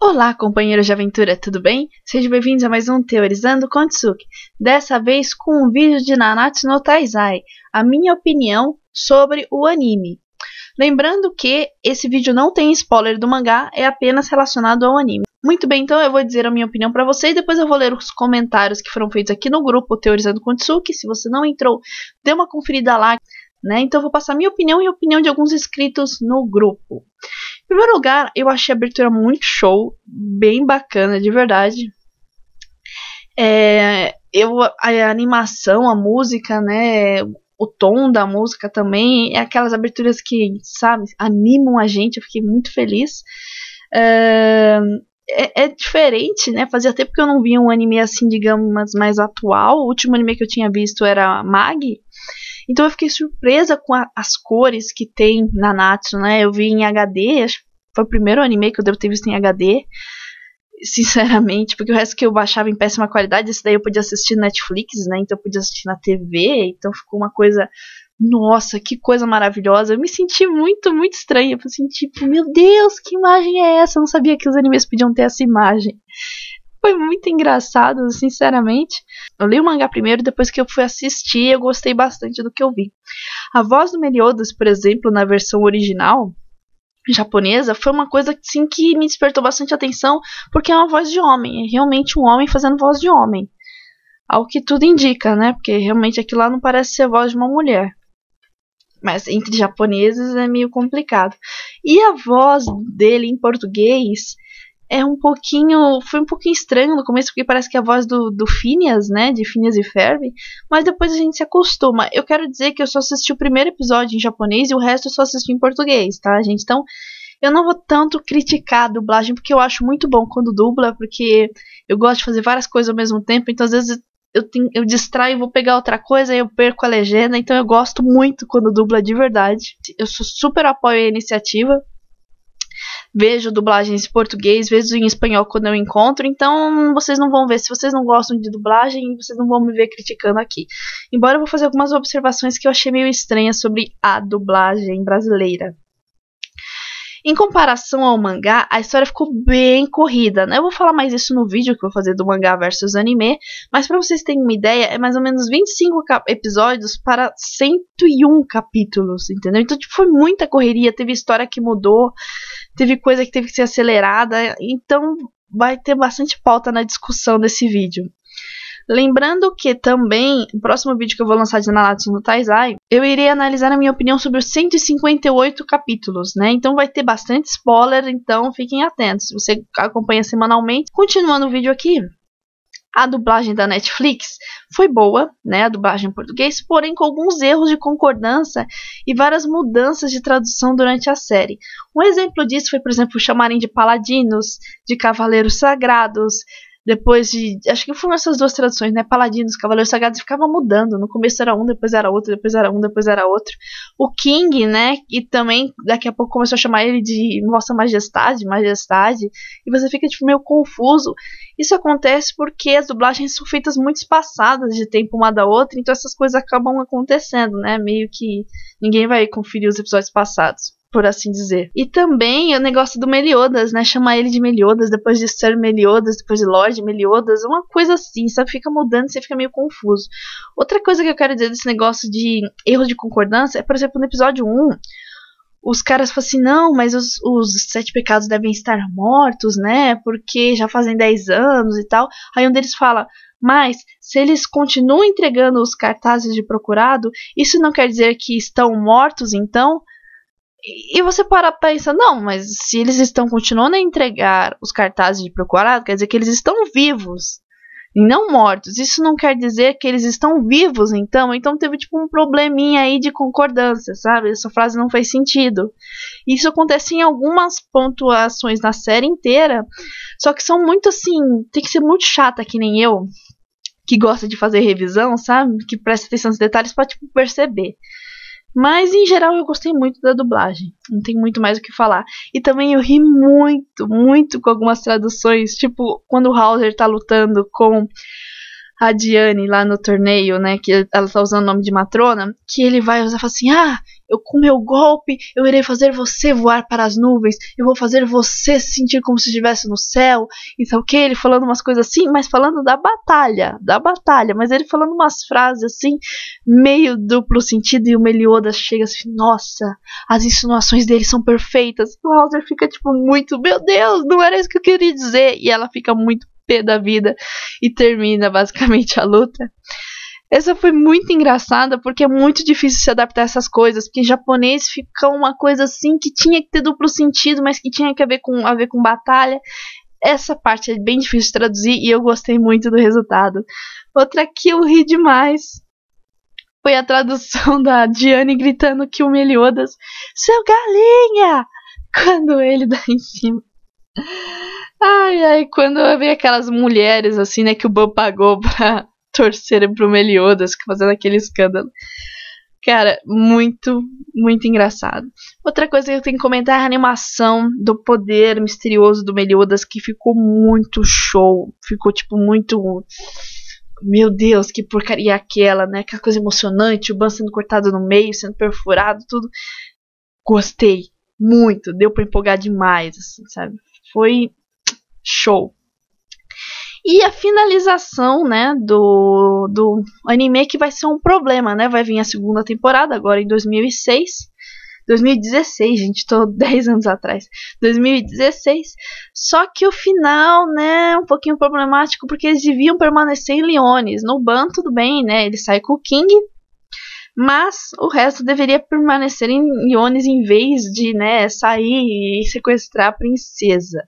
Olá, companheiros de aventura, tudo bem? Sejam bem-vindos a mais um Teorizando Kontsuki, dessa vez com um vídeo de Nanatsu no Taizai, a minha opinião sobre o anime. Lembrando que esse vídeo não tem spoiler do mangá, é apenas relacionado ao anime. Muito bem, então eu vou dizer a minha opinião para vocês e depois eu vou ler os comentários que foram feitos aqui no grupo Teorizando Kontsuki. Se você não entrou, dê uma conferida lá, né? Então eu vou passar a minha opinião e a opinião de alguns inscritos no grupo. Em primeiro lugar, eu achei a abertura muito show, bem bacana, de verdade. A animação, a música, né, o tom da música também, é aquelas aberturas que, sabe, animam a gente, eu fiquei muito feliz. É diferente, né, fazia tempo que eu não via um anime assim, digamos, mais atual. O último anime que eu tinha visto era Mag. Então eu fiquei surpresa com as cores que tem Nanatsu, né? Eu vi em HD, acho que foi o primeiro anime que eu devo ter visto em HD, sinceramente, porque o resto que eu baixava em péssima qualidade, esse daí eu podia assistir na Netflix, né? Então eu podia assistir na TV, então ficou uma coisa, nossa, que coisa maravilhosa. Eu me senti muito estranha, eu senti, tipo, meu Deus, que imagem é essa? Eu não sabia que os animes podiam ter essa imagem. Foi muito engraçado, sinceramente. Eu li o mangá primeiro, depois que eu fui assistir, eu gostei bastante do que eu vi. A voz do Meliodas, por exemplo, na versão original japonesa, foi uma coisa assim, que me despertou bastante atenção, porque é uma voz de homem, é realmente um homem fazendo voz de homem. Ao que tudo indica, né? Porque realmente aquilo lá não parece ser a voz de uma mulher. Mas entre japoneses é meio complicado. E a voz dele em português foi um pouquinho estranho no começo, porque parece que é a voz do Phineas, né, de Phineas e Ferb, mas depois a gente se acostuma. Eu quero dizer que eu só assisti o primeiro episódio em japonês e o resto eu só assisti em português, tá, gente? Então, eu não vou tanto criticar a dublagem, porque eu acho muito bom quando dubla, porque eu gosto de fazer várias coisas ao mesmo tempo, então às vezes eu distraio e vou pegar outra coisa e eu perco a legenda, então eu gosto muito quando dubla de verdade. Eu super apoio a iniciativa. Vejo dublagens em português, vejo em espanhol quando eu encontro, então vocês não vão ver. Se vocês não gostam de dublagem, vocês não vão me ver criticando aqui. Embora eu vou fazer algumas observações que eu achei meio estranhas sobre a dublagem brasileira. Em comparação ao mangá, a história ficou bem corrida, né? Eu vou falar mais isso no vídeo que eu vou fazer do mangá versus anime, mas para vocês terem uma ideia, é mais ou menos 25 episódios para 101 capítulos, entendeu? Então, tipo, foi muita correria, teve história que mudou, teve coisa que teve que ser acelerada, então vai ter bastante pauta na discussão desse vídeo. Lembrando que também, no próximo vídeo que eu vou lançar de Nanatsu no Taizai, eu irei analisar a minha opinião sobre os 158 capítulos, né? Então vai ter bastante spoiler, então fiquem atentos. Se você acompanha semanalmente, continuando o vídeo aqui, a dublagem da Netflix foi boa, né? A dublagem em português, porém com alguns erros de concordância e várias mudanças de tradução durante a série. Um exemplo disso foi, por exemplo, chamarem de paladinos, de cavaleiros sagrados. Depois de, acho que foram essas duas traduções, né? Paladinos, Cavaleiros Sagrados, ficava mudando. No começo era um, depois era outro, depois era um, depois era outro. O King, né? E também daqui a pouco começou a chamar ele de Vossa Majestade, Majestade. E você fica tipo, meio confuso. Isso acontece porque as dublagens são feitas muito espaçadas de tempo uma da outra, então essas coisas acabam acontecendo, né? Meio que ninguém vai conferir os episódios passados, por assim dizer. E também o negócio do Meliodas, né? Chamar ele de Meliodas, depois de Sir Meliodas, depois de Lord Meliodas, uma coisa assim, sabe? Fica mudando, você fica meio confuso. Outra coisa que eu quero dizer desse negócio de erro de concordância é, por exemplo, no episódio 1, os caras falam assim, não, mas os 7 pecados devem estar mortos, né? Porque já fazem 10 anos e tal. Aí um deles fala, mas se eles continuam entregando os cartazes de procurado, isso não quer dizer que estão mortos, então? E você para pra pensar, não, mas se eles estão continuando a entregar os cartazes de procurado, quer dizer que eles estão vivos e não mortos. Isso não quer dizer que eles estão vivos, então teve tipo um probleminha aí de concordância, sabe? Essa frase não faz sentido. Isso acontece em algumas pontuações na série inteira, só que são muito assim, tem que ser muito chata que nem eu, que gosta de fazer revisão, sabe? Que presta atenção nos detalhes pra tipo perceber. Mas, em geral, eu gostei muito da dublagem. Não tem muito mais o que falar. E também eu ri muito com algumas traduções. Tipo, quando o Hauser tá lutando com a Diane lá no torneio, né? Que ela tá usando o nome de Matrona. Que ele vai usar e fala assim, com meu golpe, eu irei fazer você voar para as nuvens, eu vou fazer você se sentir como se estivesse no céu, e sabe o que? Ele falando umas coisas assim, mas falando da batalha, mas ele falando umas frases assim, meio duplo sentido, e o Meliodas chega assim, nossa, as insinuações dele são perfeitas, e o Hauser fica tipo muito, meu Deus, não era isso que eu queria dizer, e ela fica muito pé da vida, e termina basicamente a luta. Essa foi muito engraçada, porque é muito difícil se adaptar a essas coisas, porque em japonês fica uma coisa assim que tinha que ter duplo sentido, mas que tinha que a ver com batalha. Essa parte é bem difícil de traduzir e eu gostei muito do resultado. Outra que eu ri demais foi a tradução da Diane gritando que o Meliodas, seu galinha! Quando ele dá em cima. Ai, quando eu vi aquelas mulheres assim, né, que o Ban pagou pra torcerem pro Meliodas, fazendo aquele escândalo. Cara, muito, muito engraçado. Outra coisa que eu tenho que comentar é a animação do poder misterioso do Meliodas, que ficou muito show. Ficou, tipo, muito... Meu Deus, que porcaria é aquela, né? Aquela coisa emocionante, o Ban sendo cortado no meio, sendo perfurado, tudo. Gostei muito, deu pra empolgar demais, assim, sabe? Foi show. E a finalização, né, do anime, que vai ser um problema, né? Vai vir a segunda temporada agora em 2016, gente, tô 10 anos atrás. 2016. Só que o final, né, é um pouquinho problemático, porque eles deviam permanecer em Liones. No Ban, tudo bem, né? Ele sai com o King, mas o resto deveria permanecer em Liones em vez de, né, sair e sequestrar a princesa.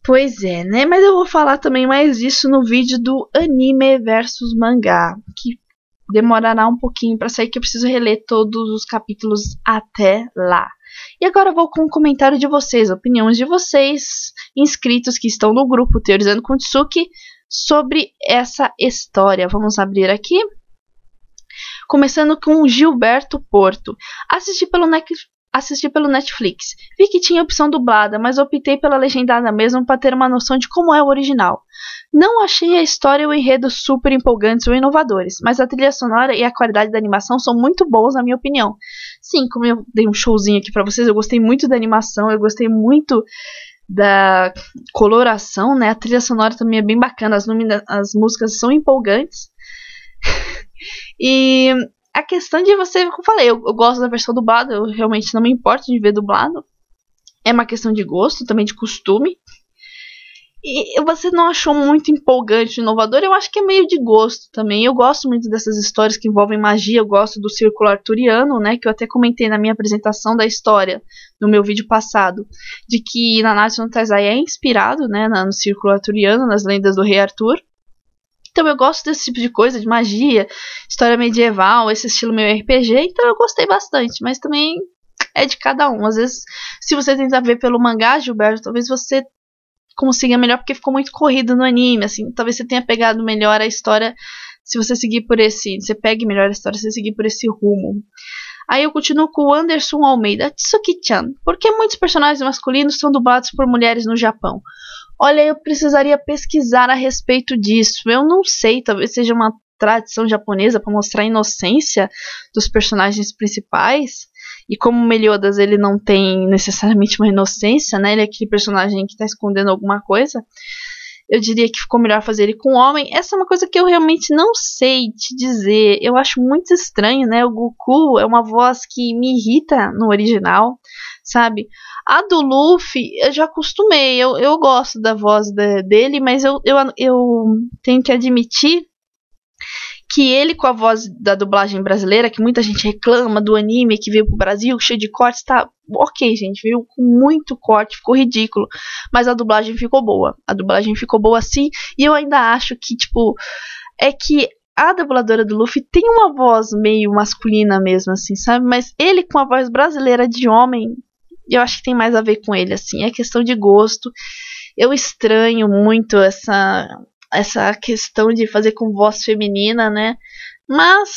Pois é, né? Mas eu vou falar também mais disso no vídeo do anime versus mangá, que demorará um pouquinho para sair, que eu preciso reler todos os capítulos até lá. E agora eu vou com o comentário de vocês, opiniões de vocês, inscritos que estão no grupo Teorizando com Tsuki, sobre essa história. Vamos abrir aqui. Começando com o Gilberto Porto. Assisti pelo Netflix. Vi que tinha opção dublada, mas optei pela legendada mesmo para ter uma noção de como é o original. Não achei a história e o enredo super empolgantes ou inovadores, mas a trilha sonora e a qualidade da animação são muito boas na minha opinião. Sim, como eu dei um showzinho aqui para vocês, eu gostei muito da animação, eu gostei muito da coloração, né? A trilha sonora também é bem bacana, as músicas são empolgantes. E a questão de você, como eu falei, eu gosto da versão dublada, eu realmente não me importo de ver dublado. É uma questão de gosto, também de costume. E você não achou muito empolgante, inovador? Eu acho que é meio de gosto também. Eu gosto muito dessas histórias que envolvem magia, eu gosto do círculo arturiano, né, que eu até comentei na minha apresentação da história, no meu vídeo passado, de que Nanatsu no Taizai é inspirado, né, no círculo arturiano, nas lendas do rei Arthur. Então eu gosto desse tipo de coisa, de magia, história medieval, esse estilo meio RPG, então eu gostei bastante, mas também é de cada um. Às vezes, se você tentar ver pelo mangá, Gilberto, talvez você consiga melhor, porque ficou muito corrido no anime, assim, talvez você tenha pegado melhor a história, se você seguir por esse, você pegue melhor a história se você seguir por esse rumo. Aí eu continuo com o Anderson Almeida, Tsuki-chan, por que muitos personagens masculinos são dublados por mulheres no Japão? Olha, eu precisaria pesquisar a respeito disso. Eu não sei, talvez seja uma tradição japonesa para mostrar a inocência dos personagens principais. E como o Meliodas ele não tem necessariamente uma inocência, né? Ele é aquele personagem que está escondendo alguma coisa. Eu diria que ficou melhor fazer ele com homem. Essa é uma coisa que eu realmente não sei te dizer. Eu acho muito estranho, né? O Goku é uma voz que me irrita no original, sabe? A do Luffy, eu já acostumei. Eu gosto da voz dele, mas eu tenho que admitir que ele, com a voz da dublagem brasileira, que muita gente reclama do anime que veio pro Brasil, cheio de cortes, tá ok, gente, veio com muito corte, ficou ridículo, mas a dublagem ficou boa. A dublagem ficou boa sim, e eu ainda acho que, tipo, é que a dubladora do Luffy tem uma voz meio masculina mesmo, assim, sabe? Mas ele com a voz brasileira de homem, eu acho que tem mais a ver com ele, assim, é questão de gosto. Eu estranho muito essa questão de fazer com voz feminina, né? Mas,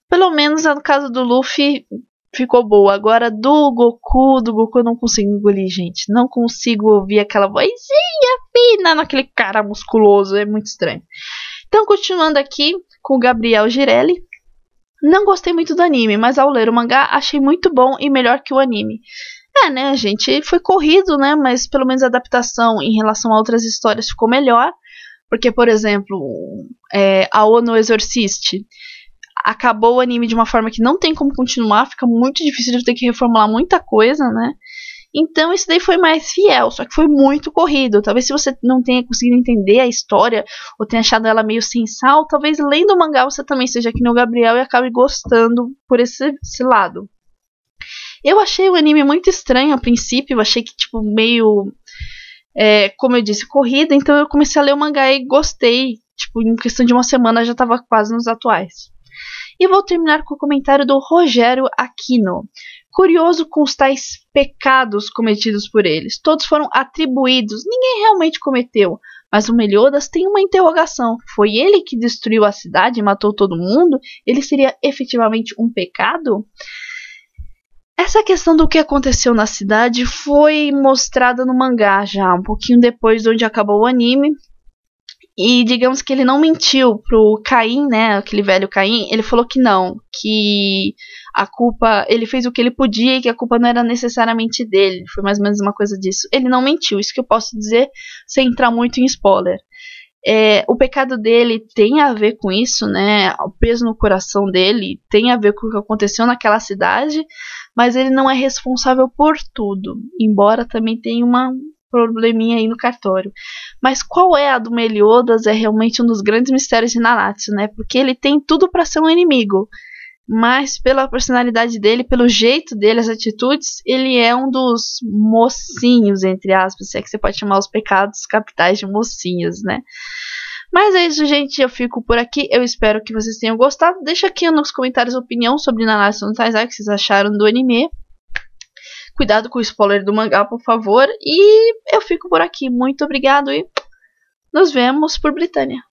pelo menos no caso do Luffy, ficou boa. Agora, do Goku eu não consigo engolir, gente. Não consigo ouvir aquela vozinha fina naquele cara musculoso. É muito estranho. Então, continuando aqui com o Gabriel Girelli. Não gostei muito do anime, mas ao ler o mangá achei muito bom e melhor que o anime. Né, gente, foi corrido, né, mas pelo menos a adaptação em relação a outras histórias ficou melhor. Porque, por exemplo, a Ono Exorcist acabou o anime de uma forma que não tem como continuar, fica muito difícil de ter que reformular muita coisa, né? Então isso daí foi mais fiel, só que foi muito corrido. Talvez se você não tenha conseguido entender a história, ou tenha achado ela meio sem sal, talvez lendo o mangá você também seja que nem o Gabriel e acabe gostando por esse lado. Eu achei o anime muito estranho a princípio, eu achei que tipo meio... como eu disse, corrida, então eu comecei a ler o mangá e gostei. Tipo, em questão de uma semana já estava quase nos atuais. E vou terminar com o comentário do Rogério Aquino. Curioso com os tais pecados cometidos por eles. Todos foram atribuídos, ninguém realmente cometeu. Mas o Meliodas tem uma interrogação. Foi ele que destruiu a cidade e matou todo mundo? Ele seria efetivamente um pecado? Essa questão do que aconteceu na cidade foi mostrada no mangá já, um pouquinho depois de onde acabou o anime. E digamos que ele não mentiu pro Caim, né, aquele velho Caim, ele falou que não, que a culpa, ele fez o que ele podia e que a culpa não era necessariamente dele, foi mais ou menos uma coisa disso. Ele não mentiu, isso que eu posso dizer sem entrar muito em spoiler. O pecado dele tem a ver com isso, né, o peso no coração dele tem a ver com o que aconteceu naquela cidade, mas ele não é responsável por tudo, embora também tenha uma probleminha aí no cartório. Mas qual é a do Meliodas é realmente um dos grandes mistérios de Nanatsu, né? Porque ele tem tudo para ser um inimigo, mas pela personalidade dele, pelo jeito dele, as atitudes, ele é um dos mocinhos, entre aspas, se é que você pode chamar os pecados capitais de mocinhos, né? Mas é isso, gente. Eu fico por aqui. Eu espero que vocês tenham gostado. Deixa aqui nos comentários a opinião sobre Nanatsu no Taizai, o que vocês acharam do anime. Cuidado com o spoiler do mangá, por favor. E eu fico por aqui. Muito obrigado e nos vemos por Britânia.